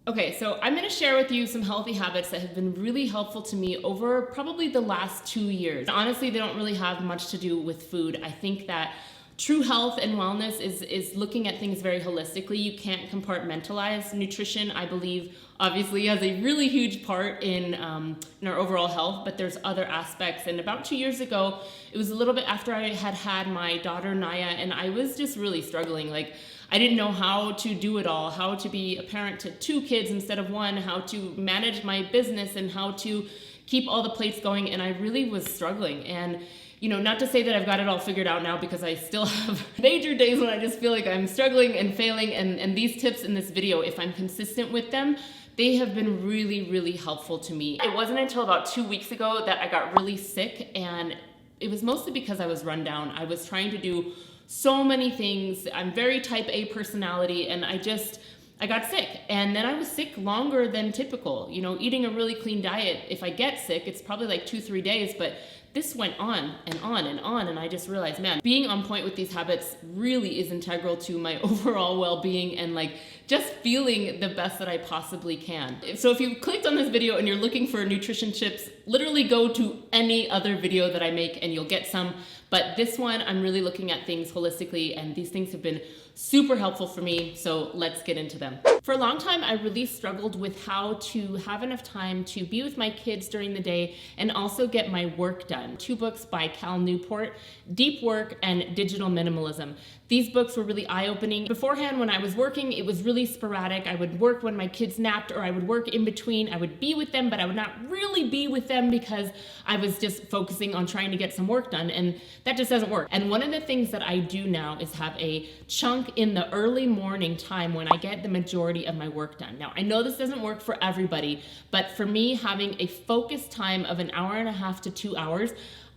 Okay, so I'm gonna share with you some healthy habits that have been really helpful to me over probably the last 2 years. Honestly, they don't really have much to do with food. I think that true health and wellness is looking at things very holistically. You can't compartmentalize nutrition. I believe obviously has a really huge part in our overall health, but there's other aspects. And about 2 years ago, it was a little bit after I had my daughter Naya, and I was just really struggling. Like, I didn't know how to do it all, how to be a parent to 2 kids instead of 1, how to manage my business, and how to keep all the plates going. And I really was struggling. And not to say that I've got it all figured out now, because I still have major days when I just feel like I'm struggling and failing. And these tips in this video, if I'm consistent with them, they have been really, really helpful to me. It wasn't until about 2 weeks ago that I got really sick, and it was mostly because I was run down. I was trying to do so many things. I'm very type A personality, and I got sick. And then I was sick longer than typical. Eating a really clean diet, if I get sick, it's probably like 2-3 days, but this went on and on and on, and I just realized, man, being on point with these habits really is integral to my overall well-being and just feeling the best that I possibly can. So if you clicked on this video and you're looking for nutrition tips, literally go to any other video that I make and you'll get some. But this one, I'm really looking at things holistically, and these things have been super helpful for me, so let's get into them. For a long time, I really struggled with how to have enough time to be with my kids during the day and also get my work done. 2 books by Cal Newport, Deep Work and Digital Minimalism. These books were really eye-opening. Beforehand, when I was working, it was really sporadic. I would work when my kids napped, or I would work in between. I would be with them, but I would not really be with them because I was just focusing on trying to get some work done, and that just doesn't work. And one of the things that I do now is have a chunk in the early morning time when I get the majority of my work done. Now, I know this doesn't work for everybody, but for me, having a focused time of 1.5 hours to 2 hours,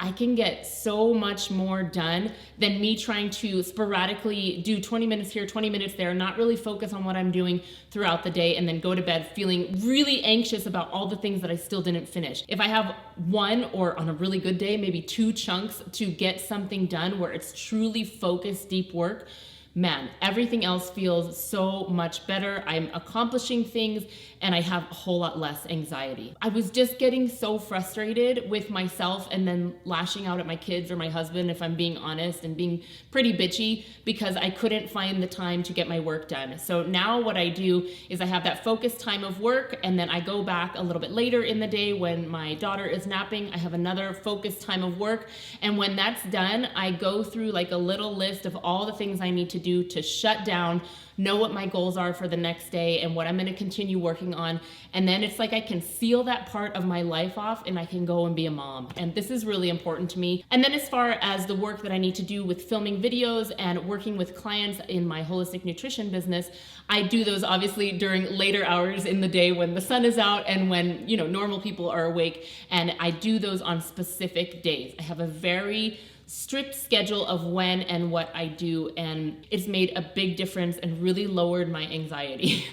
I can get so much more done than me trying to sporadically do 20 minutes here, 20 minutes there, not really focus on what I'm doing throughout the day, and then go to bed feeling really anxious about all the things that I still didn't finish. If I have 1, or on a really good day, maybe 2 chunks to get something done where it's truly focused, deep work, man, everything else feels so much better. I'm accomplishing things, and I have a whole lot less anxiety. I was just getting so frustrated with myself, and then lashing out at my kids or my husband, if I'm being honest, and being pretty bitchy because I couldn't find the time to get my work done. So now what I do is I have that focused time of work, and then I go back a little bit later in the day when my daughter is napping. I have another focused time of work, and when that's done, I go through a little list of all the things I need to do to shut down, know what my goals are for the next day and what I'm going to continue working on. And then it's like I can seal that part of my life off, and I can go and be a mom. And this is really important to me. And then as far as the work that I need to do with filming videos and working with clients in my holistic nutrition business, I do those obviously during later hours in the day when the sun is out and when, normal people are awake. And I do those on specific days. I have a very strict schedule of when and what I do, and it's made a big difference and really lowered my anxiety.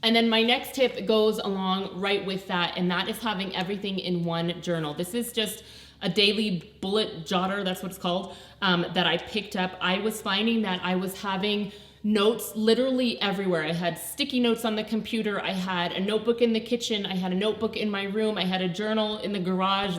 And then my next tip goes along right with that, and that is having everything in one journal. This is just a daily bullet jotter, that's what it's called, that I picked up. I was finding that I was having notes literally everywhere. I had sticky notes on the computer. I had a notebook in the kitchen. I had a notebook in my room. I had a journal in the garage.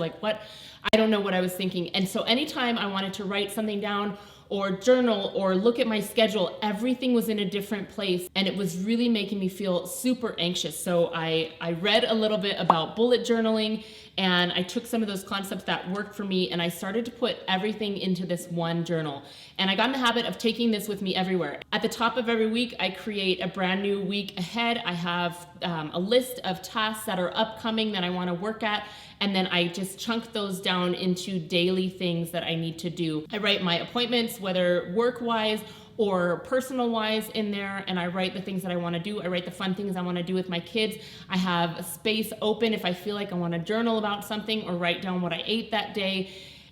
I don't know what I was thinking. And so anytime I wanted to write something down or journal or look at my schedule, everything was in a different place, and it was really making me feel super anxious. So I read a little bit about bullet journaling, and I took some of those concepts that worked for me, and I started to put everything into this one journal. And I got in the habit of taking this with me everywhere. At the top of every week, I create a brand new week ahead. I have a list of tasks that are upcoming that I want to work at, and then I just chunk those down into daily things that I need to do. I write my appointments, whether work-wise or personal-wise, in there, and I write the things that I want to do. I write the fun things I want to do with my kids. I have a space open if I feel like I want to journal about something or write down what I ate that day.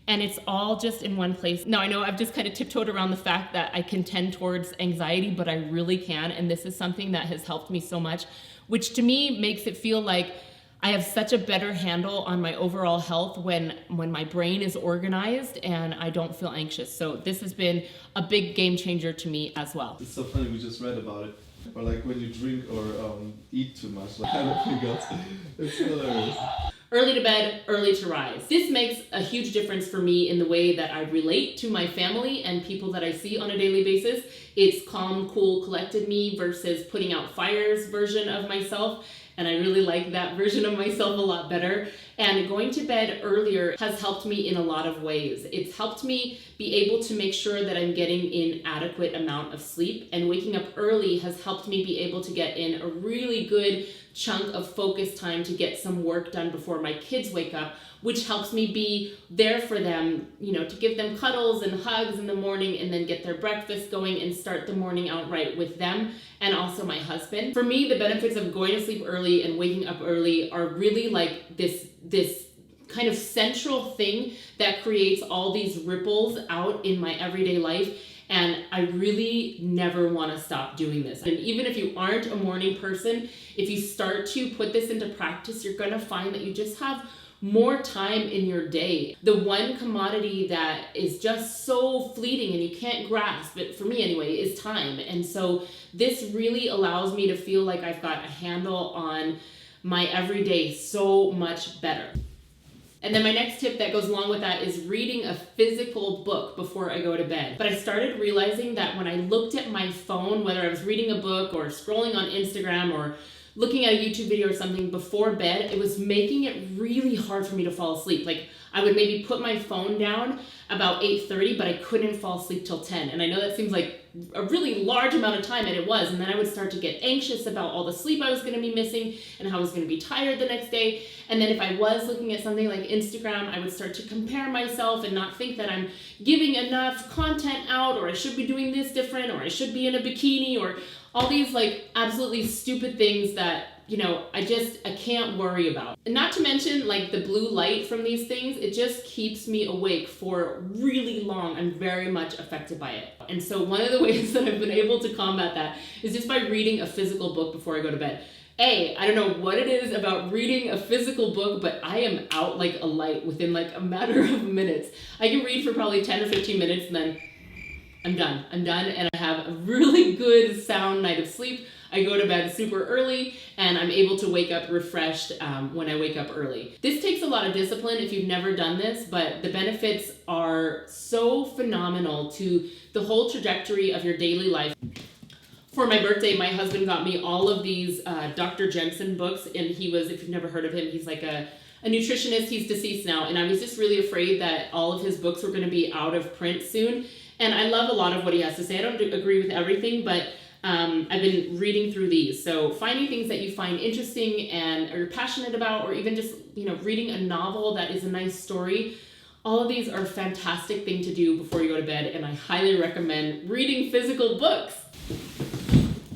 And it's all just in one place. Now, I know I've just kind of tiptoed around the fact that I can tend towards anxiety, but I really can. And this is something that has helped me so much, which to me makes it feel like I have such a better handle on my overall health when my brain is organized and I don't feel anxious. So this has been a big game changer to me as well. It's so funny, we just read about it. Or like when you drink or eat too much. Like, I don't think it's hilarious. Early to bed, early to rise. This makes a huge difference for me in the way that I relate to my family and people that I see on a daily basis. It's calm, cool, collected me versus putting out fires version of myself. And I really like that version of myself a lot better. And going to bed earlier has helped me in a lot of ways. It's helped me be able to make sure that I'm getting in adequate amount of sleep, and waking up early has helped me be able to get in a really good chunk of focus time to get some work done before my kids wake up, which helps me be there for them, you know, to give them cuddles and hugs in the morning and then get their breakfast going and start the morning out right with them and also my husband. For me, the benefits of going to sleep early and waking up early are really like this kind of central thing that creates all these ripples out in my everyday life. And I really never want to stop doing this. And even if you aren't a morning person, if you start to put this into practice, you're going to find that you just have more time in your day. The one commodity that is just so fleeting and you can't grasp it, for me anyway, is time. And so this really allows me to feel like I've got a handle on my everyday so much better. And then my next tip that goes along with that is reading a physical book before I go to bed. But I started realizing that when I looked at my phone, whether I was reading a book or scrolling on Instagram or looking at a YouTube video or something before bed, it was making it really hard for me to fall asleep. Like I would maybe put my phone down about 8:30, but I couldn't fall asleep till 10. And I know that seems like a really large amount of time, and it was. And then I would start to get anxious about all the sleep I was going to be missing and how I was going to be tired the next day. And then if I was looking at something like Instagram, I would start to compare myself and not think that I'm giving enough content out, or I should be doing this different, or I should be in a bikini, or all these like absolutely stupid things that, you know, I can't worry about. And not to mention like the blue light from these things, it just keeps me awake for really long. I'm very much affected by it. And so one of the ways that I've been able to combat that is just by reading a physical book before I go to bed. I don't know what it is about reading a physical book, but I am out like a light within like a matter of minutes. I can read for probably 10 or 15 minutes and then I'm done, and I have a really good sound night of sleep. I go to bed super early and I'm able to wake up refreshed when I wake up early. This takes a lot of discipline if you've never done this, but the benefits are so phenomenal to the whole trajectory of your daily life. For my birthday, my husband got me all of these Dr. Jensen books, and he was, if you've never heard of him, he's like a nutritionist. He's deceased now, and I was just really afraid that all of his books were going to be out of print soon. And I love a lot of what he has to say. I don't agree with everything, but I've been reading through these. So finding things that you find interesting and are passionate about, or even just, you know, reading a novel that is a nice story. All of these are a fantastic thing to do before you go to bed, and I highly recommend reading physical books.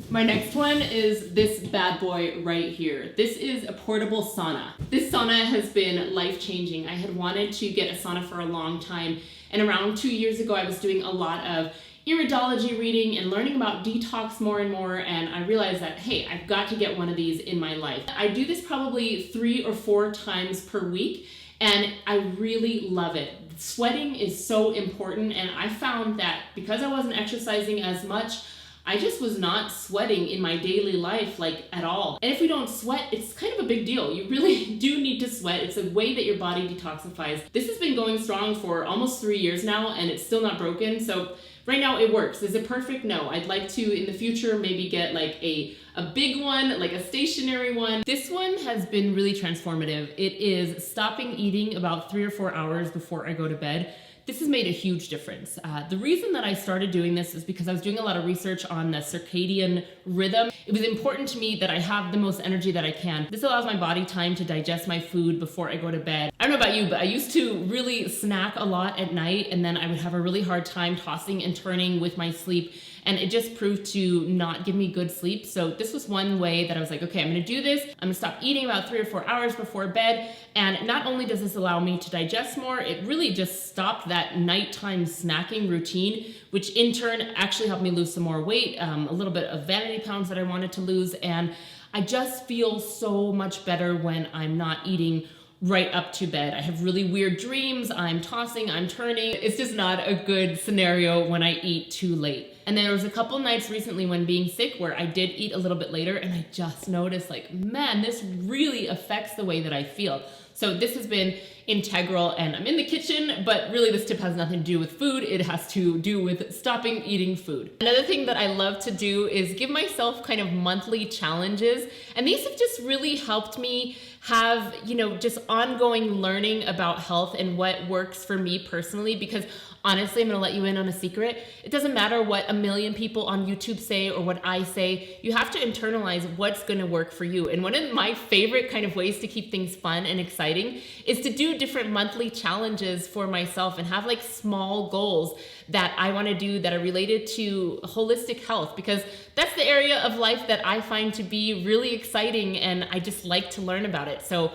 My next one is this bad boy right here. This is a portable sauna. This sauna has been life-changing. I had wanted to get a sauna for a long time, and around 2 years ago I was doing a lot of iridology reading and learning about detox more and more, and I realized that, hey, I've got to get one of these in my life. I do this probably 3 or 4 times per week, and I really love it. Sweating is so important, and I found that because I wasn't exercising as much, I just was not sweating in my daily life like at all. And if we don't sweat, it's kind of a big deal. You really do need to sweat. It's a way that your body detoxifies. This has been going strong for almost 3 years now, and it's still not broken. So right now it works. Is it perfect? No. I'd like to in the future maybe get like a big one, like a stationary one. This one has been really transformative. It is stopping eating about 3 or 4 hours before I go to bed. This has made a huge difference. The reason that I started doing this is because I was doing a lot of research on the circadian rhythm. It was important to me that I have the most energy that I can. This allows my body time to digest my food before I go to bed. I don't know about you, but I used to really snack a lot at night, and then I would have a really hard time tossing and turning with my sleep, and it just proved to not give me good sleep. So this was one way that I was like, okay, I'm gonna do this. I'm gonna stop eating about 3 or 4 hours before bed. And not only does this allow me to digest more, it really just stopped that nighttime snacking routine, which in turn actually helped me lose some more weight, a little bit of vanity pounds that I wanted to lose. And I just feel so much better when I'm not eating right up to bed. I have really weird dreams. I'm tossing, I'm turning. It's just not a good scenario when I eat too late. And then there was a couple nights recently when being sick where I did eat a little bit later, and I just noticed like, man, this really affects the way that I feel. So this has been integral, and I'm in the kitchen, but really this tip has nothing to do with food. It has to do with stopping eating food. Another thing that I love to do is give myself kind of monthly challenges. And these have just really helped me have, you know, just ongoing learning about health and what works for me personally, because honestly, I'm gonna let you in on a secret. It doesn't matter what a million people on YouTube say or what I say. You have to internalize what's gonna work for you. And one of my favorite kind of ways to keep things fun and exciting is to do different monthly challenges for myself and have like small goals that I wanna do that are related to holistic health, because that's the area of life that I find to be really exciting and I just like to learn about it. So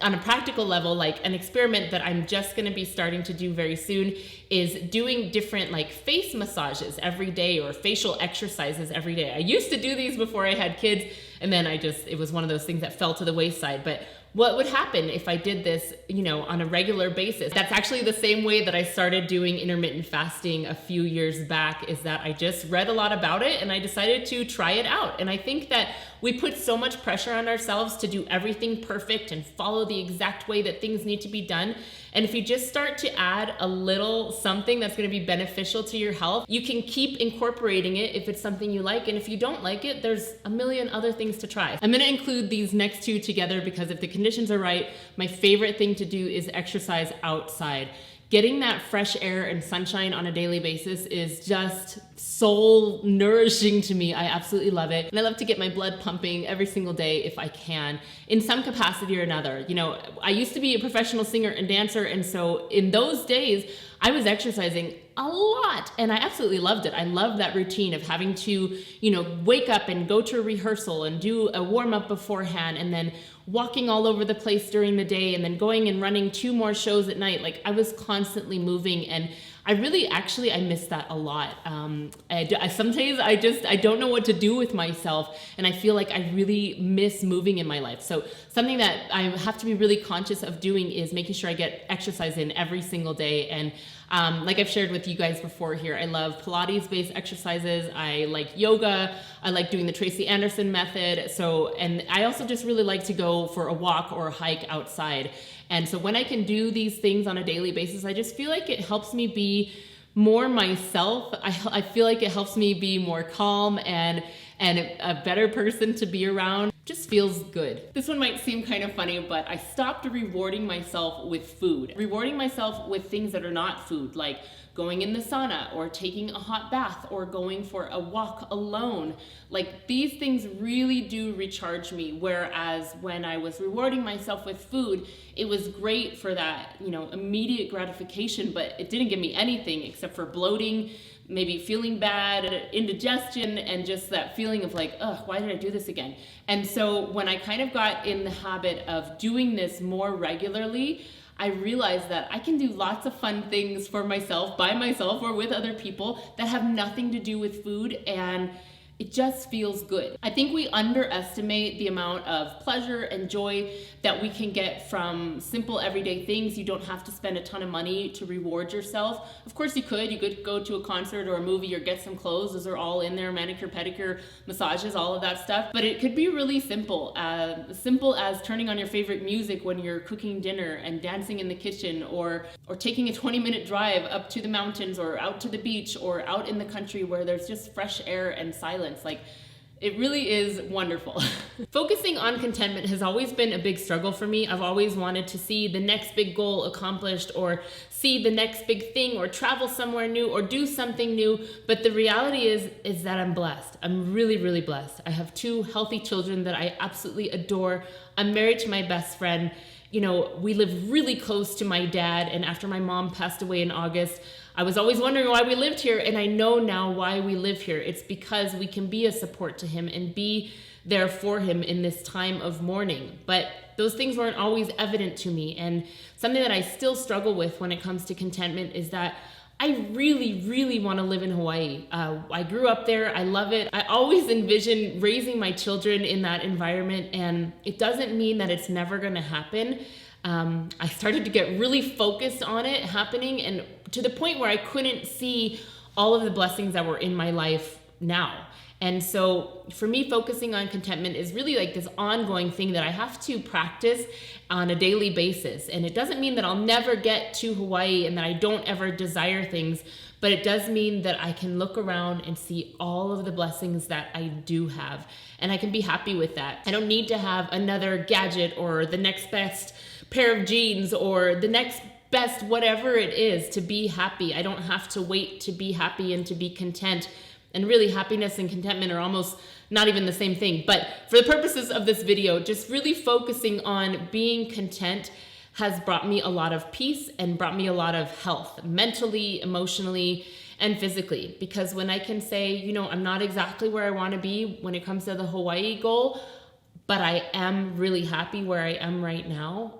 on a practical level, like an experiment that I'm just gonna be starting to do very soon is doing different like face massages every day or facial exercises every day. I used to do these before I had kids, and then it was one of those things that fell to the wayside. But what would happen if I did this, you know, on a regular basis? That's actually the same way that I started doing intermittent fasting a few years back, is that I just read a lot about it and I decided to try it out. And I think that we put so much pressure on ourselves to do everything perfect and follow the exact way that things need to be done. And if you just start to add a little something that's going to be beneficial to your health, you can keep incorporating it if it's something you like. And if you don't like it, there's a million other things to try. I'm going to include these next two together because if the conditions are right, my favorite thing to do is exercise outside. Getting that fresh air and sunshine on a daily basis is just soul nourishing to me. I absolutely love it. And I love to get my blood pumping every single day if I can, in some capacity or another. You know, I used to be a professional singer and dancer, and so in those days, I was exercising a lot and I absolutely loved it. I loved that routine of having to, you know, wake up and go to a rehearsal and do a warm up beforehand and then walking all over the place during the day and then going and running 2 more shows at night. Like I was constantly moving, and I really I miss that a lot. Some days I don't know what to do with myself, and I feel like I really miss moving in my life. So something that I have to be really conscious of doing is making sure I get exercise in every single day. And like I've shared with you guys before here, I love Pilates-based exercises. I like yoga. I like doing the Tracy Anderson method. And I also just really like to go for a walk or a hike outside. And so when I can do these things on a daily basis, I just feel like it helps me be more myself. I feel like it helps me be more calm and a better person to be around. Just feels good. This one might seem kind of funny, but I stopped rewarding myself with food. Rewarding myself with things that are not food, like going in the sauna or taking a hot bath or going for a walk alone. Like these things really do recharge me. Whereas when I was rewarding myself with food, it was great for that, you know, immediate gratification, but it didn't give me anything except for bloating, maybe feeling bad, indigestion, and just that feeling of like, ugh, why did I do this again? And so when I kind of got in the habit of doing this more regularly, I realized that I can do lots of fun things for myself, by myself, or with other people that have nothing to do with food, and it just feels good. I think we underestimate the amount of pleasure and joy that we can get from simple everyday things. You don't have to spend a ton of money to reward yourself. Of course you could go to a concert or a movie or get some clothes. Those are all in there, manicure, pedicure, massages, all of that stuff. But it could be really simple as turning on your favorite music when you're cooking dinner and dancing in the kitchen, or taking a 20-minute drive up to the mountains or out to the beach or out in the country where there's just fresh air and silence. Like, it really is wonderful. Focusing on contentment has always been a big struggle for me. I've always wanted to see the next big goal accomplished, or see the next big thing, or travel somewhere new, or do something new. But the reality is that I'm blessed. I'm really, really blessed. I have 2 healthy children that I absolutely adore. I'm married to my best friend. You know, we live really close to my dad, and after my mom passed away in August, I was always wondering why we lived here, and I know now why we live here. It's because we can be a support to him and be there for him in this time of mourning. But those things weren't always evident to me, and something that I still struggle with when it comes to contentment is that I really, really want to live in Hawaii. I grew up there. I love it. I always envision raising my children in that environment, and it doesn't mean that it's never going to happen. I started to get really focused on it happening, and to the point where I couldn't see all of the blessings that were in my life now. And so for me, focusing on contentment is really like this ongoing thing that I have to practice on a daily basis. And it doesn't mean that I'll never get to Hawaii and that I don't ever desire things, but it does mean that I can look around and see all of the blessings that I do have. And I can be happy with that. I don't need to have another gadget or the next best pair of jeans or the next best whatever it is to be happy. I don't have to wait to be happy and to be content. And really, happiness and contentment are almost not even the same thing. But for the purposes of this video, just really focusing on being content has brought me a lot of peace and brought me a lot of health, mentally, emotionally, and physically. Because when I can say, you know, I'm not exactly where I want to be when it comes to the Hawaii goal, but I am really happy where I am right now,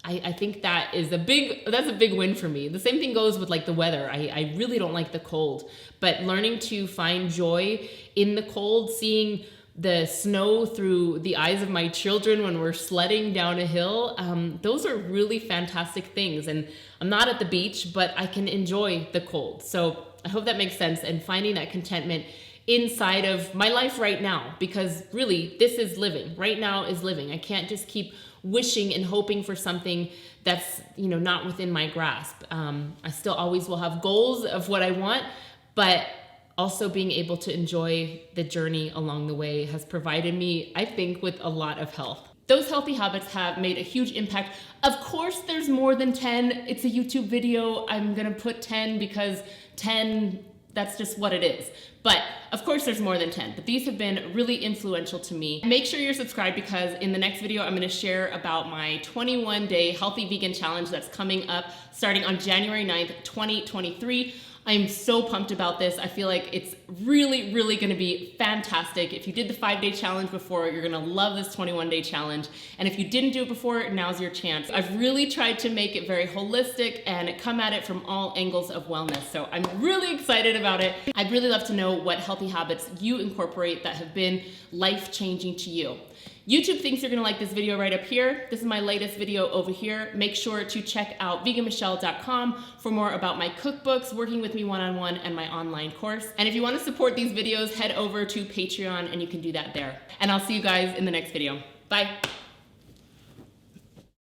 I think that is that's a big win for me. The same thing goes with like the weather. I really don't like the cold, but learning to find joy in the cold, seeing the snow through the eyes of my children when we're sledding down a hill, those are really fantastic things. And I'm not at the beach, but I can enjoy the cold. So I hope that makes sense, and finding that contentment inside of my life right now, because really this is living. Right now is living. I can't just keep wishing and hoping for something that's, you know, not within my grasp. I still always will have goals of what I want, but also being able to enjoy the journey along the way has provided me, I think, with a lot of health. Those healthy habits have made a huge impact. Of course, there's more than 10. It's a YouTube video. I'm gonna put 10 because 10, that's just what it is. But of course there's more than 10, but these have been really influential to me. Make sure you're subscribed, because in the next video, I'm gonna share about my 21-day healthy vegan challenge that's coming up starting on January 9th, 2023. I'm so pumped about this. I feel like it's really, really gonna be fantastic. If you did the 5-day challenge before, you're gonna love this 21-day challenge. And if you didn't do it before, now's your chance. I've really tried to make it very holistic and come at it from all angles of wellness. So I'm really excited about it. I'd really love to know what healthy habits you incorporate that have been life-changing to you. YouTube thinks you're gonna like this video right up here. This is my latest video over here. Make sure to check out veganmichele.com for more about my cookbooks, working with me one-on-one, and my online course. And if you wanna support these videos, head over to Patreon and you can do that there. And I'll see you guys in the next video. Bye.